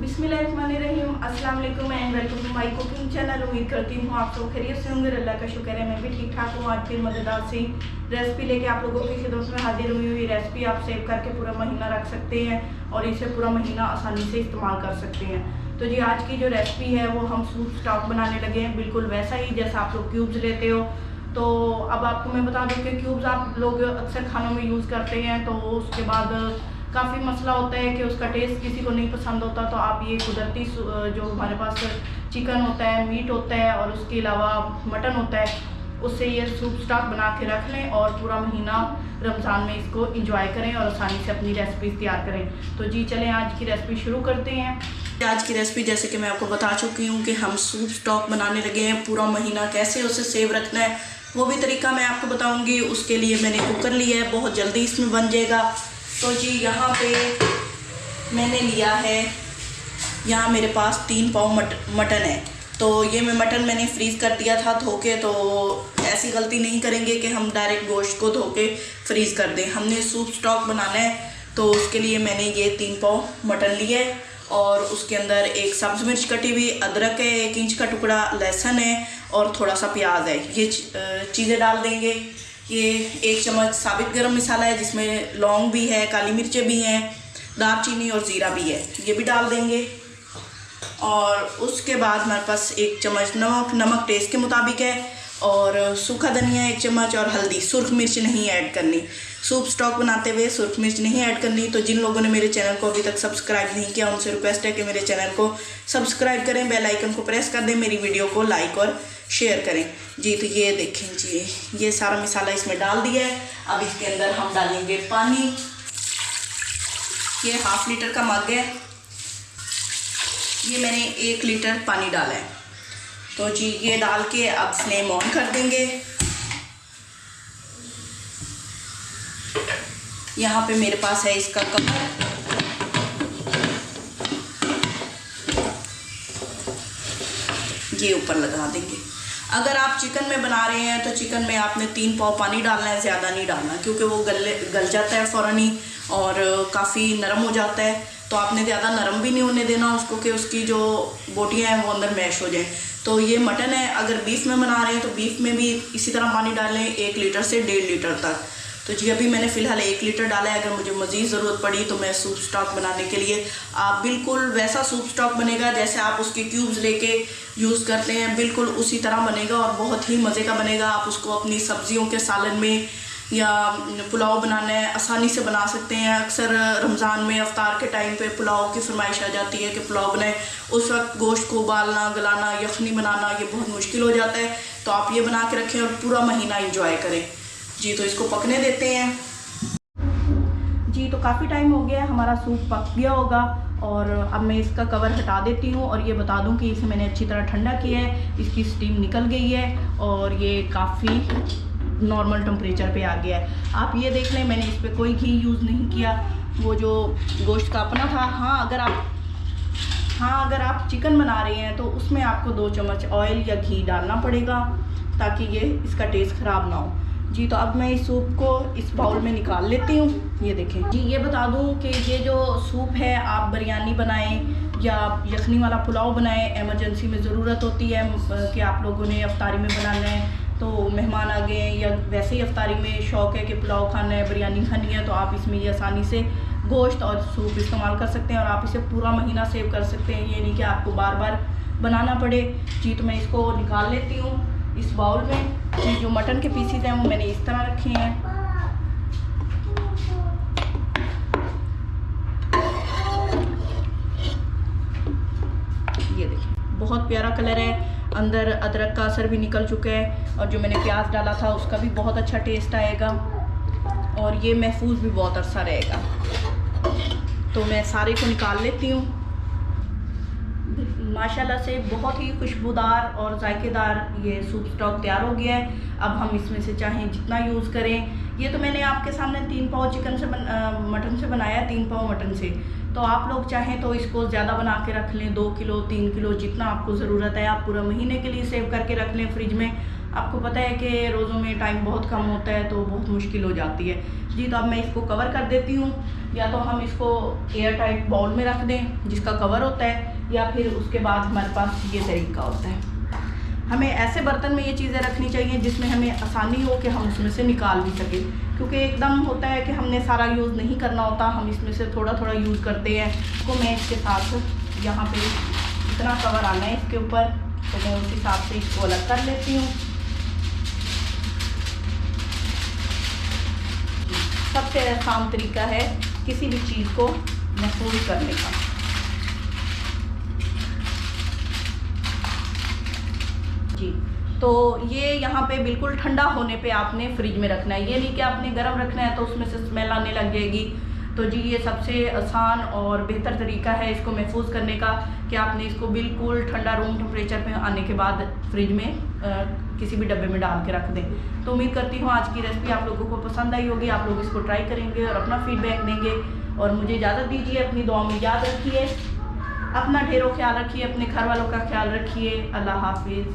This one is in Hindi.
बिस्मिल्लाहिर्रहमानिर्रहीम, अस्सलाम वालेकुम and welcome to my cooking channel. उम्मीद करती हूँ आप सब खैरियत से होंगे। अल्लाह का शुक्र है मैं भी ठीक ठाक हूँ। आज फिर मज़ेदार सी रेसिपी लेके आप लोगों की खिदमत में हाजिर हुई हुई। रेसिपी आप सेव करके पूरा महीना रख सकते हैं और इसे पूरा महीना आसानी से इस्तेमाल कर सकते हैं। तो जी आज की जो रेसिपी है वो हम सूप स्टॉक बनाने लगे हैं, बिल्कुल वैसा ही जैसा आप लोग क्यूब्स लेते हो। तो अब आपको मैं बता दूं कि क्यूब्स आप लोग अक्सर खानों में यूज़ करते हैं, तो उसके बाद काफ़ी मसला होता है कि उसका टेस्ट किसी को नहीं पसंद होता। तो आप ये कुदरती जो हमारे पास चिकन होता है, मीट होता है और उसके अलावा मटन होता है, उससे ये सूप स्टॉक बना के रख लें और पूरा महीना रमज़ान में इसको इंजॉय करें और आसानी से अपनी रेसिपीज़ तैयार करें। तो जी चलें आज की रेसिपी शुरू करते हैं। आज की रेसिपी जैसे कि मैं आपको बता चुकी हूँ कि हम सूप स्टॉक बनाने लगे हैं। पूरा महीना कैसे उसे सेव रखना है वो भी तरीका मैं आपको बताऊँगी। उसके लिए मैंने कुकर लिया है, बहुत जल्दी इसमें बन जाएगा। तो जी यहाँ पे मैंने लिया है, यहाँ मेरे पास 3 पाव मटन है। तो ये मटन मैंने फ्रीज़ कर दिया था धो के। तो ऐसी गलती नहीं करेंगे कि हम डायरेक्ट गोश्त को धो के फ्रीज़ कर दें। हमने सूप स्टॉक बनाना है तो उसके लिए मैंने ये 3 पाव मटन लिया है और उसके अंदर एक सब्ज़ मिर्च कटी हुई, अदरक है, 1 इंच का टुकड़ा, लहसुन है और थोड़ा सा प्याज है। ये चीज़ें डाल देंगे। ये 1 चम्मच साबित गरम मसाला है जिसमें लौंग भी है, काली मिर्चें भी हैं, दालचीनी और ज़ीरा भी है, ये भी डाल देंगे। और उसके बाद हमारे पास 1 चम्मच नमक टेस्ट के मुताबिक है और सूखा धनिया 1 चम्मच और हल्दी। सुर्ख मिर्च नहीं ऐड करनी, सूप स्टॉक बनाते हुए सुर्ख मिर्च नहीं ऐड करनी। तो जिन लोगों ने मेरे चैनल को अभी तक सब्सक्राइब नहीं किया उनसे रिक्वेस्ट है कि मेरे चैनल को सब्सक्राइब करें, बेल आइकन को प्रेस कर दें, मेरी वीडियो को लाइक और शेयर करें जी। तो ये देखें जी, ये सारा मसाला इसमें डाल दिया है। अब इसके अंदर हम डालेंगे पानी। ये 1/2 लीटर का मग है, ये मैंने 1 लीटर पानी डाला है। तो जी ये डाल के अब फ्लेम ऑन कर देंगे। यहाँ पे मेरे पास है इसका कवर, ये ऊपर लगा देंगे। अगर आप चिकन में बना रहे हैं तो चिकन में आपने 3 पाव पानी डालना है, ज़्यादा नहीं डालना क्योंकि वो गल जाता है फ़ौरन ही और काफ़ी नरम हो जाता है। तो आपने ज़्यादा नरम भी नहीं होने देना उसको कि उसकी जो बोटियाँ हैं वो अंदर मैश हो जाएं। तो ये मटन है, अगर बीफ में बना रहे हैं तो बीफ में भी इसी तरह पानी डालें 1 लीटर से 1.5 लीटर तक। तो जी अभी मैंने फ़िलहाल 1 लीटर डाला है। अगर मुझे मज़ीद ज़रूरत पड़ी तो मैं सूप स्टॉक बनाने के लिए आप बिल्कुल वैसा सूप स्टॉक बनेगा जैसे आप उसके क्यूब्स लेके यूज़ करते हैं, बिल्कुल उसी तरह बनेगा और बहुत ही मज़े का बनेगा। आप उसको अपनी सब्जियों के सालन में या पुलाव बनाना है आसानी से बना सकते हैं। अक्सर रमज़ान में अफ्तार के टाइम पे पुलाव की फरमाइश आ जाती है कि पुलाव बनाए, उस वक्त गोश्त को उबालना, गलाना, यखनी बनाना ये बहुत मुश्किल हो जाता है। तो आप ये बना के रखें और पूरा महीना इंजॉय करें जी। तो इसको पकने देते हैं जी। तो काफ़ी टाइम हो गया है, हमारा सूप पक गया होगा और अब मैं इसका कवर हटा देती हूँ और ये बता दूँ कि इसे मैंने अच्छी तरह ठंडा किया है, इसकी स्टीम निकल गई है और ये काफ़ी नॉर्मल टेम्परेचर पे आ गया है। आप ये देख लें, मैंने इस पर कोई घी यूज़ नहीं किया, वो जो गोश्त का अपना था। हाँ अगर आप चिकन बना रहे हैं तो उसमें आपको 2 चम्मच ऑयल या घी डालना पड़ेगा ताकि ये इसका टेस्ट ख़राब ना हो जी। तो अब मैं इस सूप को इस बाउल में निकाल लेती हूँ। ये देखें जी, ये बता दूँ कि ये जो सूप है आप बिरयानी बनाएं या यखनी वाला पुलाव बनाएं, एमरजेंसी में ज़रूरत होती है कि आप लोगों ने अफ्तारी में बनाना है, तो मेहमान आ गए या वैसे ही अफ्तारी में शौक़ है कि पुलाव खाना है, बिरयानी खानी है, तो आप इसमें ये आसानी से गोश्त और सूप इस्तेमाल कर सकते हैं और आप इसे पूरा महीना सेव कर सकते हैं। ये नहीं कि आपको बार बार बनाना पड़े जी। तो मैं इसको निकाल लेती हूँ इस बाउल में जी। जो मटन के पीसीज हैं वो मैंने इस तरह रखे हैं। ये देखिए बहुत प्यारा कलर है, अंदर अदरक का असर भी निकल चुका है और जो मैंने प्याज डाला था उसका भी बहुत अच्छा टेस्ट आएगा और ये महफूज भी बहुत अच्छा रहेगा। तो मैं सारे को निकाल लेती हूँ। माशाल्लाह से बहुत ही खुशबूदार और जायकेदार ये सूप स्टॉक तैयार हो गया है। अब हम इसमें से चाहें जितना यूज़ करें। ये तो मैंने आपके सामने 3 पाव मटन से बनाया, 3 पाव मटन से। तो आप लोग चाहें तो इसको ज़्यादा बना के रख लें, 2 किलो 3 किलो जितना आपको ज़रूरत है। आप पूरा महीने के लिए सेव करके रख लें फ्रिज में, आपको पता है कि रोज़ों में टाइम बहुत कम होता है तो बहुत मुश्किल हो जाती है जी। तो अब मैं इसको कवर कर देती हूँ, या तो हम इसको एयर टाइट बाउल में रख दें जिसका कवर होता है, या फिर उसके बाद हमारे पास ये तरीका होता है। हमें ऐसे बर्तन में ये चीज़ें रखनी चाहिए जिसमें हमें आसानी हो कि हम उसमें से निकाल भी सकें, क्योंकि एकदम होता है कि हमने सारा यूज़ नहीं करना होता, हम इसमें से थोड़ा थोड़ा यूज़ करते हैं। तो मैं इसके साथ यहाँ पे इतना कवर आना है इसके ऊपर, तो मैं उस हिसाब से इसको अलग कर लेती हूँ। सबसे आसान तरीका है किसी भी चीज़ को महफूज करने का। जी, तो ये यहाँ पे बिल्कुल ठंडा होने पे आपने फ्रिज में रखना है, ये नहीं कि आपने गर्म रखना है तो उसमें से स्मेल आने लग जाएगी। तो जी ये सबसे आसान और बेहतर तरीका है इसको महफूज करने का कि आपने इसको बिल्कुल ठंडा रूम टेम्परेचर पे आने के बाद फ्रिज में किसी भी डब्बे में डाल के रख दें। तो उम्मीद करती हूँ आज की रेसिपी आप लोगों को पसंद आई होगी, आप लोग इसको ट्राई करेंगे और अपना फीडबैक देंगे। और मुझे इजाज़त दीजिए, अपनी दुआ में याद रखिए, अपना ढेरों ख्याल रखिए, अपने घर वालों का ख्याल रखिए। अल्लाह हाफिज़।